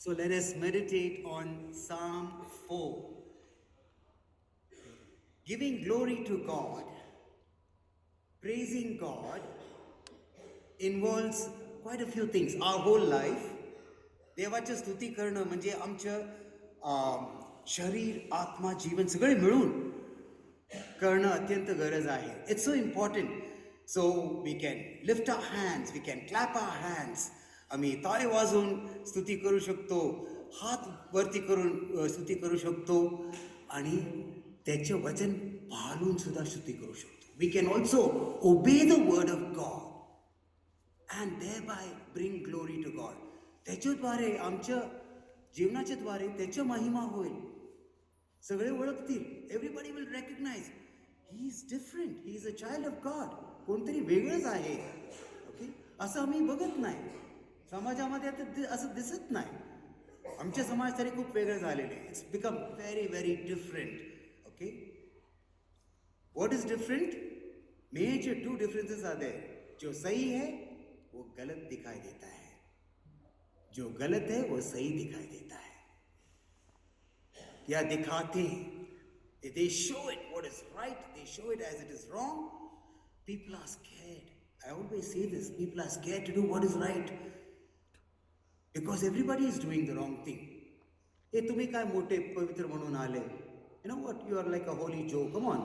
So let us meditate on Psalm 4. Giving glory to God, praising God involves quite a few things. Our whole life, देवाची स्तुती करणं म्हणजे आमचं शरीर, आत्मा, जीवन सगळे मिळून करणं अत्यंत गरज आहे. It's so important. So we can lift our hands, we can clap our hands. आम्ही ताळे वाजवून स्तुती करू शकतो, हात वरती करून स्तुती करू शकतो आणि त्याचे वचन पाळून सुद्धा स्तुती करू शकतो. We can also obey the word of God and thereby bring glory to God. त्याच्याद्वारे आमच्या जीवनाच्या द्वारे त्याच्या महिमा होईल. सगळे ओळखतील. Everybody will recognise he is different, he is a child of God. कोणतरी वेगळंच आहे. ओके, असं आम्ही बघत नाही. समाजामध्ये आता असं दिसत नाही. आमचे समाज तरी खूप वेगळे झालेले. It's become very very different. Okay, what is different? Major two differences are there. जो सही है वो गलत दिखाई देता है, जो गलत है वो सही दिखाई देता है. या दिखाते हैं. They show it what is right, they show it as it is wrong. People are scared. I always say this, people are scared to do what is right because everybody is doing the wrong thing. हे तुम्ही काय मोठे पवित्र म्हणून आले? You know what? You are like a holy Joe. Come on.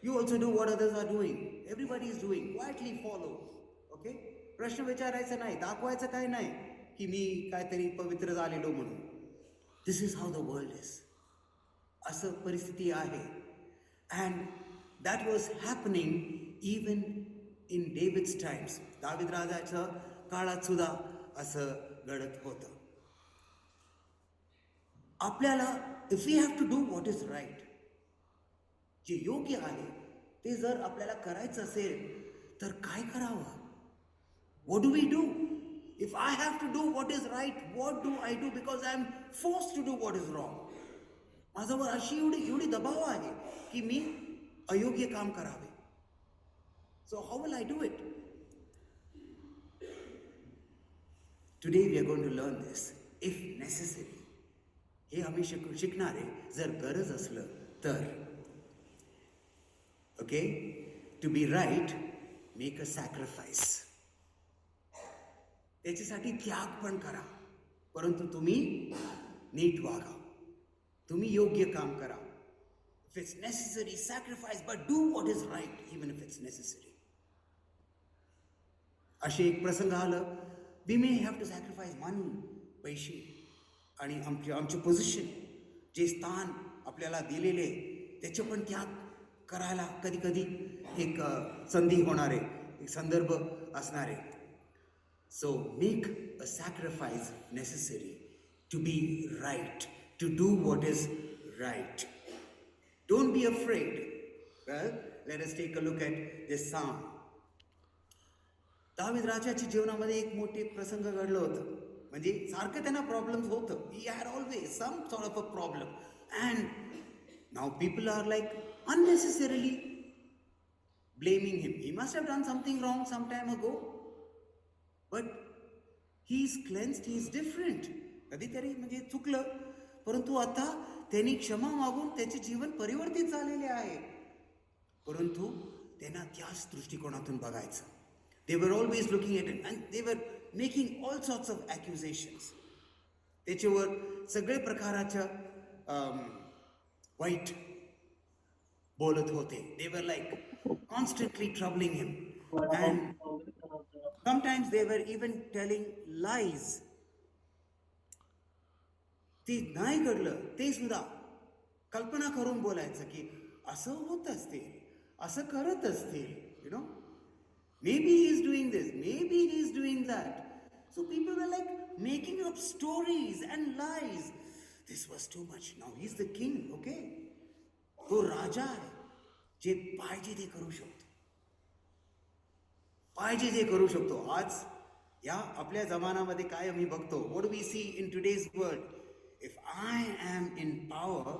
You also do what others are doing. Everybody is doing. Quietly follow. Okay? प्रश्न विचारायचा नाही, दाखवायचं काय नाही की मी काहीतरी पवित्र झालेलो म्हणून. This is how the world is. असं परिस्थिती आहे. And that was happening even in David's times. David राजाच्या काळात सुद्धा असं घडत होतं. आपल्याला if we have to do what is right, जे योग्य आहे ते जर आपल्याला करायचं असेल तर काय करावं? What do we do? If I have to do what is right, what do I do? Because I am forced to do what is wrong. माझ्यावर अशी एवढी दबाव आहे की मी अयोग्य काम करावे. So how will I do it? Today we are going to learn this. If necessary. हे आम्ही शिकणार आहे जर गरज असलं तर. Okay? To be right, make a sacrifice. त्याच्यासाठी त्याग पण करा. परंतु तुम्ही नीट वागा. तुम्ही योग्य काम करा. If it's necessary, sacrifice, but do what is right, even if it's necessary. असे एक प्रसंग आलं. We may have to sacrifice money, पैसे आणि आमचे पोझिशन, जे स्थान आपल्याला दिलेले त्याचे पण त्याग करायला कधी कधी एक संधी होणार आहे, एक संदर्भ असणार आहे. So make a sacrifice necessary to be right, to do what is right. Don't be afraid. Well, let us take a look at this psalm. David राजाच्या जीवनामध्ये एक मोठे प्रसंग घडलं होतं. म्हणजे सारखं त्यांना प्रॉब्लेम्स होतं. He had always some sort of a problem. And now people are like unnecessarily blaming him. He must have done something wrong some time ago. But he is cleansed, he is different. कधीतरी म्हणजे चुकलं, परंतु आता त्यांनी क्षमा मागून त्याचे जीवन परिवर्तित झालेले आहे. परंतु त्यांना त्याच दृष्टिकोनातून बघायचं. They were always looking at it and they were making all sorts of accusations. त्याच्यावर सगळे प्रकाराच्या वाईट बोलत होते. They were like constantly troubling him. And sometimes they were even telling lies. ते नाही घडलं ते सुद्धा कल्पना करून बोलायचं की असं होत असतील, असं करत असतील. You know, maybe he is doing this, maybe he is doing that. So people were like making up stories and lies. This was too much. Now he is the king, okay? तो राजा आहे, जे पाहिजे ते करू शकतो. पाहिजे ते करू शकतो. आज या आपल्या जमान्यामध्ये काय आम्ही बघतो? What do we see in today's world? If I am in power,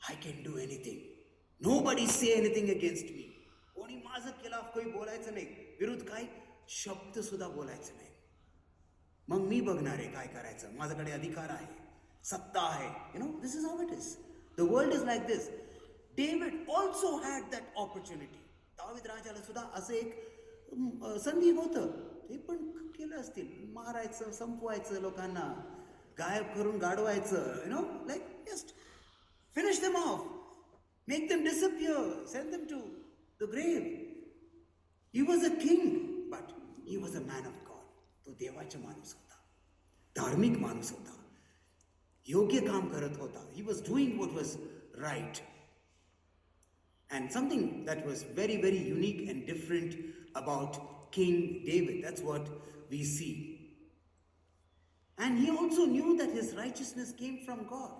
I can do anything. Nobody say anything against me. कोणी माझं खिलाफ काही बोलायचं नाही. विरुद्ध काही शब्द सुद्धा बोलायचं नाही. मग मी बघणार आहे काय करायचं, माझ्याकडे अधिकार आहे, सत्ता आहे. You know, this is how it is. The world is like this. David also had that opportunity. David राजाला सुद्धा असं एक संधी होतं, ते पण केलं असतील. मारायचं, संपवायचं, लोकांना गायब करून गाडवायचं, you know, like just finish them off, make them disappear, send them to the grave. He was a king, but he was a man of God. तो देवाचा माणूस होता, धार्मिक माणूस होता, योग्य काम करत होता. He was doing what was right. And something that was very, very unique and different about King David. That's what we see. And he also knew that his righteousness came from God.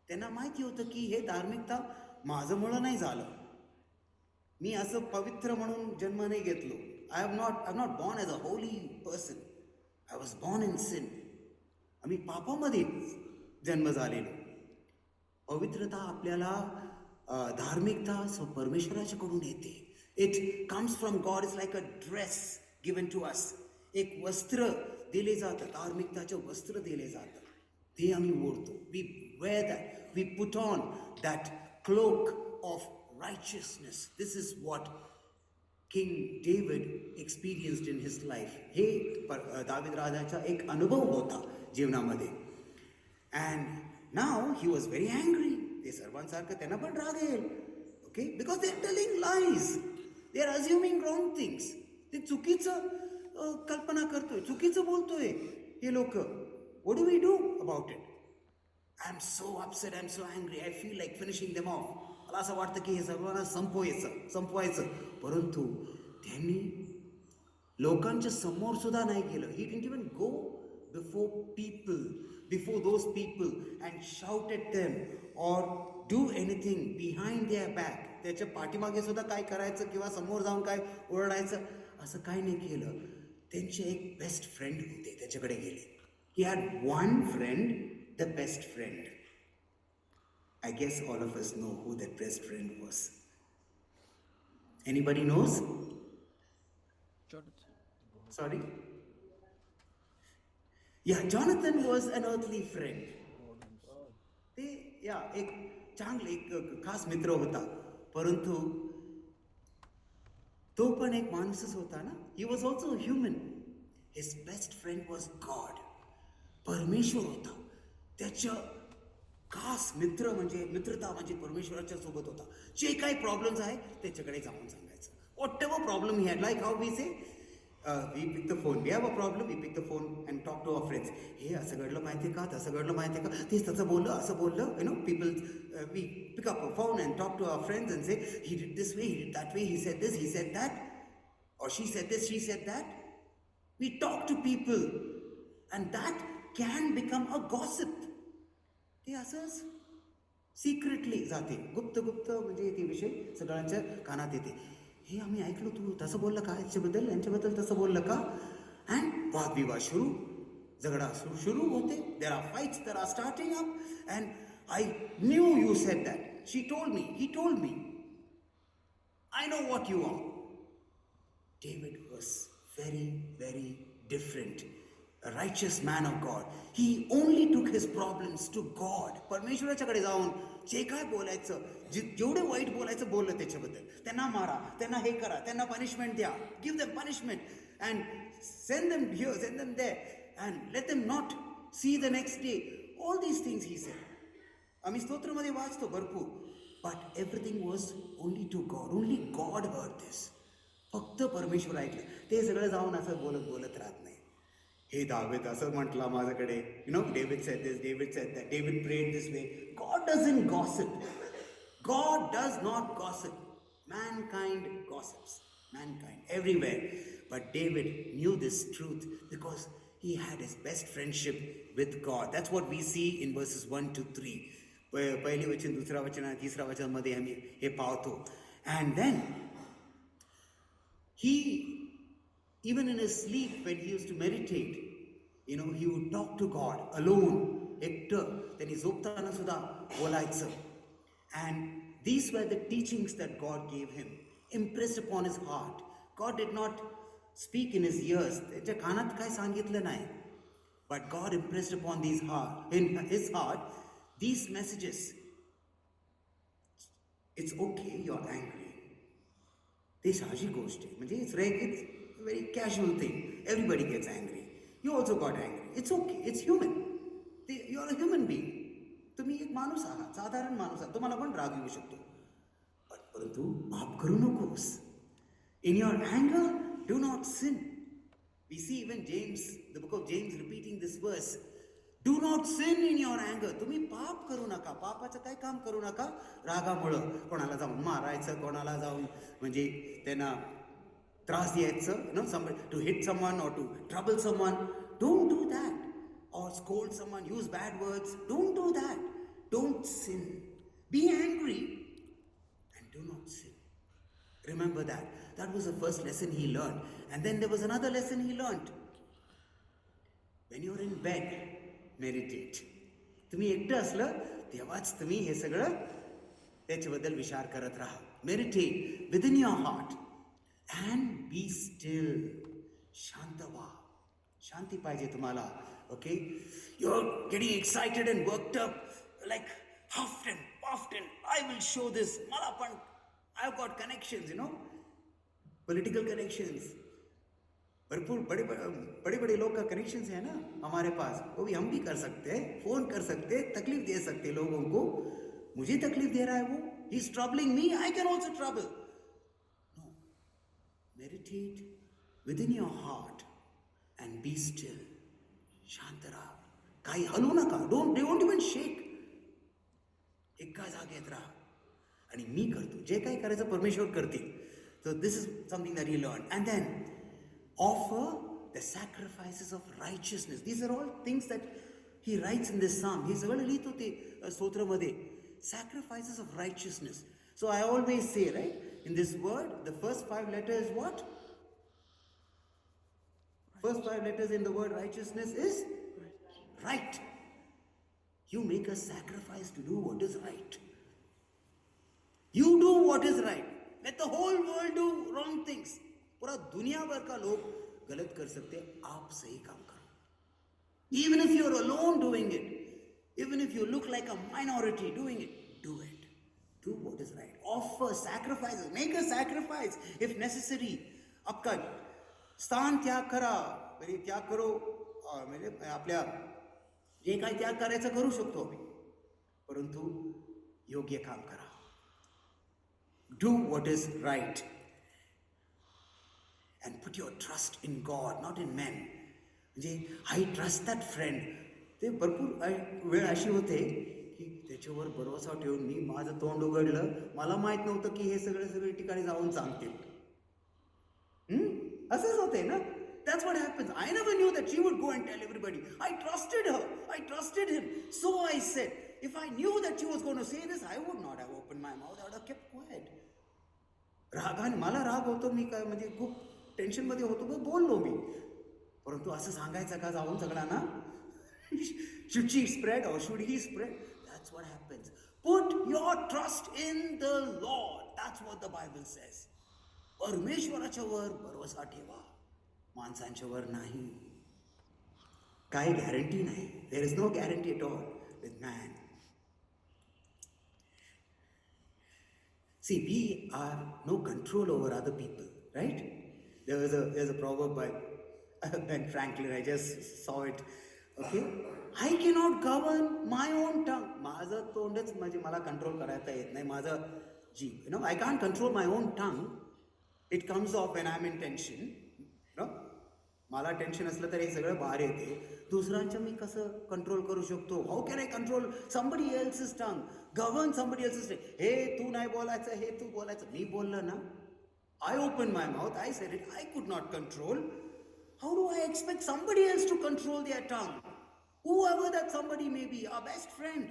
त्यांना माहिती होतं की हे धार्मिकता माझ्यामुळं नाही झालं. मी असं पवित्र म्हणून जन्म नाही घेतलो. I am not born as a holy person. I was born in sin. आम्ही पापामध्ये जन्म झालेलो. पवित्रता आपल्याला धार्मिकता परमेश्वराच्याकडून येते. It comes from God. Is like a dress given to us. एक वस्त्र दिले जातं, धार्मिकताचं वस्त्र दिले जातं, ते आम्ही ओढतो. We wear that, we put on that cloak of righteousness. This is what King David experienced in his life. हे दावीद राजाचा एक अनुभव होता जीवनामध्ये. And now he was very angry. ते सर्वांसारखं त्यांना पण राग येईल. Okay, because they are telling lies, they are assuming wrong things. ते चुकीचं कल्पना करतोय, चुकीचं बोलतोय हे लोक. What do we do about it? I am so upset, I am so angry, I feel like finishing them of. मला असं वाटतं की हे सर्वांना संपवायचं. परंतु त्यांनी लोकांच्या समोर सुद्धा नाही गेलं. He didn't even go before those people and shout at them or do anything behind their back. त्याच्या पाठीमागे सुद्धा काय करायचं किंवा समोर जाऊन काय ओरडायचं असं काय नाही केलं. त्यांचे एक बेस्ट फ्रेंड होते, त्याच्याकडे गेले. He had one friend, the best friend. I guess all of us know who that best friend was. Anybody knows? Jonathan. Sorry? Yeah, Jonathan was an earthly friend. ते एक चांगले एक खास मित्र होता. परंतु तो पण एक माणूसच होता ना. He was also human. His best friend was God. परमेश्वर होता. त्याच्या खास मित्रता म्हणजे परमेश्वराच्या सोबत होता. जे काही प्रॉब्लेम्स आहे त्याच्याकडे जाऊन सांगायचं. Whatever problem he had, like how we say, we pick the phone. We have a problem, we pick the phone and talk to our friends. हे असं घडलं माहिती का, तसं घडलं माहिती का, तेच तसं बोललं, असं बोललं. You know, people, we pick up a phone and talk to our friends and say, he did this way, he did that way, he said this, he said that, or she said this, she said that. We talk to people and that can become a gossip. ते असंच secretly जाते, गुप्त म्हणजे ते विषय सगळ्यांच्या कानात येते. हे आम्ही ऐकलो, तू तसं बोललं का, यांच्याबद्दल तसं बोललं का. अँड वादविवाद सुरू, झगडा सुरू होते. There are fights that are starting up, and I knew you said that. She told me, he told me. I know what you are. David was very, very different. A righteous man of God. He only took his problems to God. परमेश्वराच्याकडे जाऊन जे काय बोलायचं, जेवढे white बोलायचं बोललं त्याच्याबद्दल. त्यांना मारा, त्यांना हे करा, त्यांना पनिशमेंट द्या, give them punishment and send them here, send them there and let them not see the next day. All these things he said. आम्ही स्तोत्रमध्ये वाचतो भरपूर. But everything was only to God. Only God heard this. फक्त परमेश्वर ऐकलं. ते सगळं जाऊन असं बोलत राहत नाही. हे दावीद असं म्हटलं माझ्याकडे. You know, David said this, David said that, David prayed this way. God doesn't gossip. God does not gossip. Mankind gossips. Mankind everywhere. But David knew this truth because he had his best friendship with God. That's what we see in verses 1 to 3. पहिली वचन, दुसरा वचन आणि तिसरा वचनमध्ये आम्ही हे पाहतो. And then he, even in his sleep, when he used to meditate, you know, he would talk to God alone, एकटं. त्यांनी झोपताना सुद्धा बोलायचं. And these were the teachings that God gave him, impressed upon his heart. God did not speak in his ears. त्याच्या कानात काय सांगितलं नाही. But God impressed upon in his heart these messages. It's okay, you're angry. ते साहजिक गोष्ट आहे. म्हणजे it's very casual thing. Everybody gets angry. You also got angry. It's okay, it's human. You are a human being. तुम्ही एक माणूस आहात, साधारण माणूस आहात. तुम्हाला पण राग येऊ शकतो. परंतु पाप करू नकोस. In your anger, do not sin. We see even James, the book of James repeating this verse. Do not sin in your anger. तुम्ही पाप करू नका. पापाचं काय काम करू नका रागामुळं. कोणाला जाऊन मारायचं, कोणाला जाऊन म्हणजे त्यांना त्रास द्यायचं, somebody to hit someone or to trouble someone. Don't do that. Or scold someone, use bad words. Don't do that. Don't sin. Be angry and do not sin. Remember that. That was the first lesson he learned. And then there was another lesson he learned. When you're in bed, meditate. तुम्ही एकटं असलं तेव्हाच तुम्ही हे सगळं त्याच्याबद्दल विचार करत राहा. Meditate within your heart and be still. शांत व्हा. शांती पाहिजे तुम्हाला. Okay? You're getting excited and worked up like huffed and puffed and I will show this. मला पण I've got connections, political connections. भरपूर बड़े बड़े लोग का कनेक्शंस है ना हमारे पास. वो भी हम भी कर सकते हैं. फोन कर सकते हैं, तकलीफ दे सकते हैं लोगों को. मुझे तकलीफ दे रहा है वो. He's troubling me. I can also trouble. No. Meditate within your heart and be still. शांत राहा. काही हलू नका. Don't even shake. एका जागेत राहा. आणि मी करतो. जे काही करायचं परमेश्वर करतील. So this is something that he learned. And then offer the sacrifices of righteousness. These are all things that he writes in this psalm. He सगळं लिहितो ते स्तोत्रामध्ये. Sacrifices of righteousness. So I always say, right, in this word, the first 5 letters what? First 5 letters in the word righteousness is right. You make a sacrifice to do what is right. You do what is right. Let the whole world do wrong things. पूरा दुनिया भर का लोग गलत कर सकते हैं. आप सही काम करो. Even if you're alone doing it, even if you look like a minority doing it, do it. Do what is right. Offer sacrifices. Make a sacrifice if necessary. आपका स्थान त्याग करा. म्हणजे त्याग करो. म्हणजे आपल्या जे काही त्याग करायचं करू शकतो आम्ही. परंतु योग्य काम करा. Do what is right. And put your trust in God, not in men. म्हणजे I trust that friend. ते भरपूर वेळ अशी होते की त्याच्यावर भरोसा ठेवून मी माझं तोंड उघडलं. मला माहित नव्हतं की हे सगळे ठिकाणी जाऊन सांगतील. असंच होते ना. That's what happens. I never knew that she would go and tell everybody. I trusted her. I trusted him. So I said, if I knew that she was going to say this, I would not have opened my mouth. I would have kept quiet. रागाने मला राग होतो. मी काय म्हणजे खूप टेन्शनमध्ये होतो. मग बोललो मी. परंतु असं सांगायचं का जाऊन सगळ्यांना? Should she spread or should he spread? That's what happens. Put your trust in the Lord. That's what the Bible says. परमेश्वराच्या वर भरोसा ठेवा. माणसांच्या वर नाही. काही गॅरंटी नाही. There is no guarantee at all with man. See, we have no control over other people, right? There's a proverb by Ben Franklin. I just saw it. Okay, I cannot govern my own tongue. माझं तोंडच म्हणजे मला control करायला येत नाही. माझं जीभ, I can't control my own tongue. It comes off when I'm in tension. मला tension असलं तर हे सगळं बाहेर येते. दुसऱ्यांचं मी कसं कंट्रोल करू शकतो? How can I control somebody else's tongue? Govern somebody else's tongue. हे तू नाही बोलायचं, हे तू बोलायचं. मी बोललं ना. I opened my mouth. I said it. I could not control. How do I expect somebody else to control their tongue? Whoever that somebody may be, our best friend,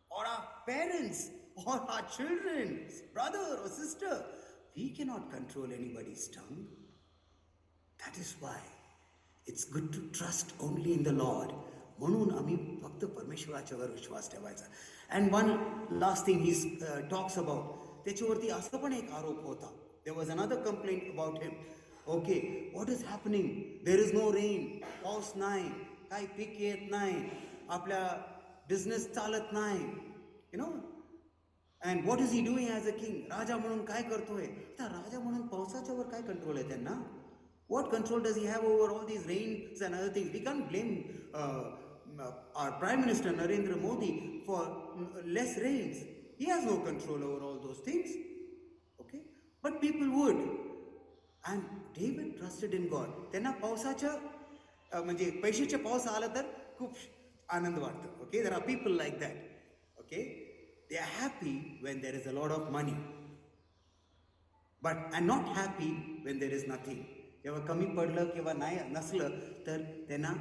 or our parents, or our children, brother or sister, we cannot control anybody's tongue. That is why it's good to trust only in the Lord. म्हणून आम्ही फक्त परमेश्वराच्यावर विश्वास ठेवायचा. And one last thing he talks about, त्याच्यावरती असं पण एक आरोप होता. There was another complaint about him. Okay, what is happening? There is no rain. पाऊस नाही. काही पीक येत नाही, आपल्या बिझनेस चालत नाही, you know. And what is he doing as a king? राजा म्हणून काय करतोय? आता राजा म्हणून पावसाच्यावर काय कंट्रोल आहे त्यांना? What control does he have over all these rains and other things? We can't blame our Prime Minister Narendra Modi for less rains. He has no control over all those things. Okay? But people would. And David trusted in God. त्यांना पावसाच्या म्हणजे पैशाच्या पाऊस आला तर खूप आनंद वाटतो. Okay? There are people like that. Okay? They are happy when there is a lot of money. But I'm not happy when there is nothing. जेव्हा कमी पडलं किंवा नाही नसलं तर त्यांना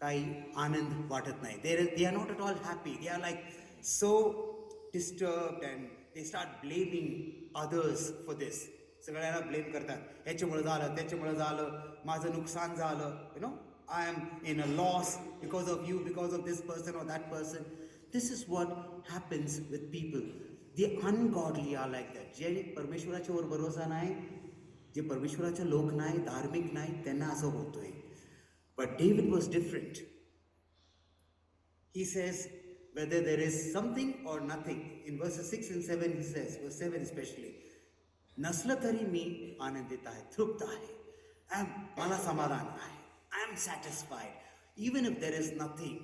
काही आनंद वाटत नाही. They are not at all happy. They are like so disturbed and they start blaming others for this. सगळ्यांना ब्लेम करतात, ह्याच्यामुळे झालं, त्याच्यामुळे झालं, माझं नुकसान झालं, you know, I am in a loss because of you, because of this person or that person. This is what happens with people. They ungodly are like that. जे परमेश्वराच्यावर भरोसा नाही, जे परमेश्वराचे लोक नाही, धार्मिक नाही, त्यांना असं होतोय. But David was different. He says whether there is something or nothing. In verses 6 and 7 he says, verse 7 especially, नसलं तरी मी आनंदित आहे, तृप्त आहे, मला समाधान आहे, I am satisfied. Even if there is nothing,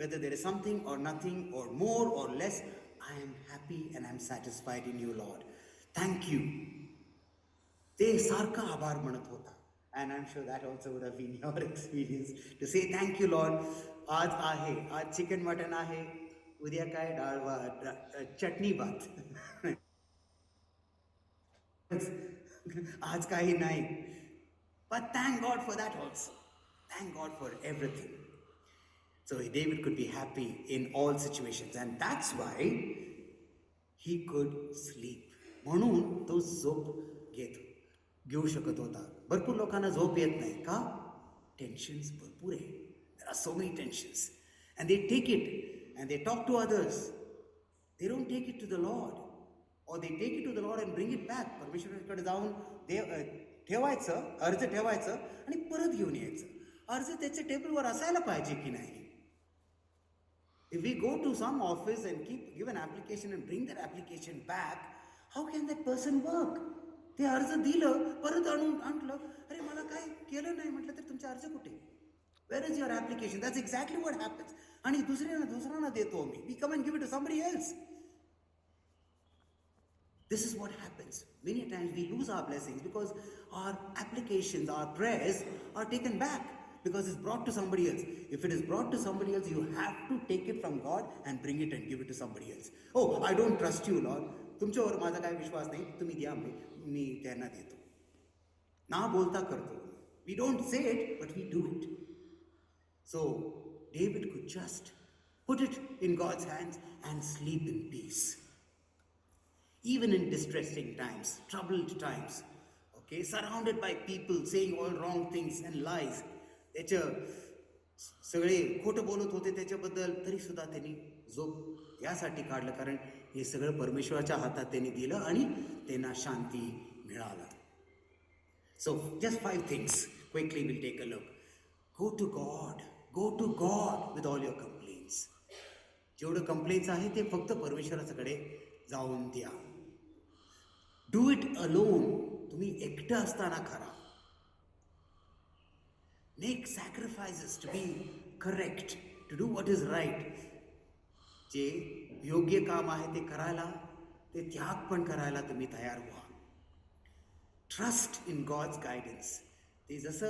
whether there is something or nothing or more or less, I am happy and I am satisfied in you, Lord. Thank you. ते सारखा आभार म्हणत होता. And I am sure that also would have been your experience to say thank you Lord. आज आहे, आज chicken mutton आहे, उद्या काय डाळ भात, चटणी भात, आज काही नाही. But thank God for that also. Thank God for everything. So David could be happy in all situations and that's why he could sleep. म्हणून तो झोप घेऊ शकत होता. भरपूर लोकांना झोप येत नाही का? टेन्शन्स भरपूर आहे. There are so many tensions and they take it and they talk to others. They don't take it to the Lord or they take it to the Lord and bring it back. परमेश्वराकडे जाऊन ठेवायचं, अर्ज ठेवायचं आणि परत घेऊन यायचं. अर्ज त्याच्या टेबलवर असायला पाहिजे की नाही? If we go to some office and give an application and bring that application back, how can that person work? ते अर्ज दिलं, परत आणलं, अरे मला काय केलं नाही म्हटलं तर तुमचा अर्ज कुठे? Where is your application? That's exactly what happens. आणि दुसऱ्यांना देतो मी. We come and give it to somebody else. This is what happens. Many times we lose our blessings because our applications, our prayers are taken back because it's brought to somebody else. If it is brought to somebody else, you have to take it from God and bring it and give it to somebody else. Oh, I don't trust you, Lord. तुमच्यावर माझा काय विश्वास नाही, तुम्ही द्या, मी त्यांना देतो. ना बोलता करतो. We don't say it, but we do it. So David could just put it in God's hands and sleep in peace. Even in distressing times, troubled times, okay, surrounded by people saying all wrong things and lies. त्याचं सगळे खोटं बोलत होते त्याच्याबद्दल, तरी सुद्धा त्यांनी झोप यासाठी काढलं कारण हे सगळं परमेश्वराच्या हातात त्यांनी दिलं आणि त्यांना शांती मिळालं. So just 5 things quickly will take a look. Go to God with all your complaints. जेवढं कंप्लेंट्स आहे ते फक्त परमेश्वराच्याकडे जाऊन द्या. Do it alone. तुम्ही एकटं असताना करा. Make sacrifices to be correct, to do what is right. जे योग्य काम आहे ते करायला, ते त्याग पण करायला तुम्ही तयार व्हा. Trust in God's guidance. ते जसं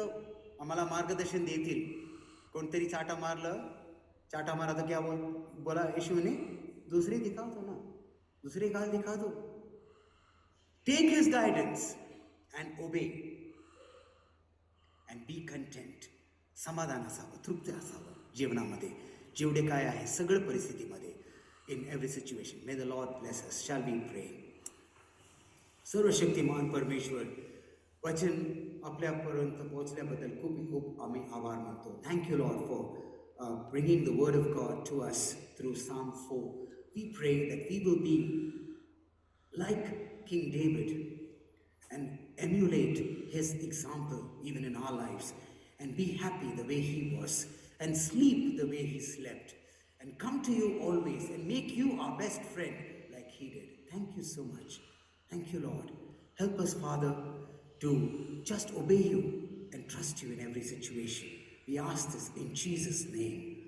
आम्हाला मार्गदर्शन देतील. कोणतरी चाटा मारा तो क्या बोला यीशु ने, दूसरे दिखा दो ना, दूसरे गाल दिखा दो. Take his guidance and obey and be content. समाधान असावं, तृप्ती असावं जीवनामध्ये, जेवढे काय आहे सगळं परिस्थितीमध्ये, in every situation. May the Lord bless us. Shall we pray. सर्वशक्तिमान परमेश्वर, वचन आपल्यापर्यंत पोहोचल्याबद्दल खूप आम्ही आभार मानतो. Thank you Lord for bringing the word of God to us through Psalm 4. We pray that we will be like King David and emulate his example even in our lives and be happy the way he was and sleep the way he slept, and come to you always and make you our best friend like he did. Thank you so much. Thank you, Lord. Help us, Father, to just obey you and trust you in every situation. We ask this in Jesus' name.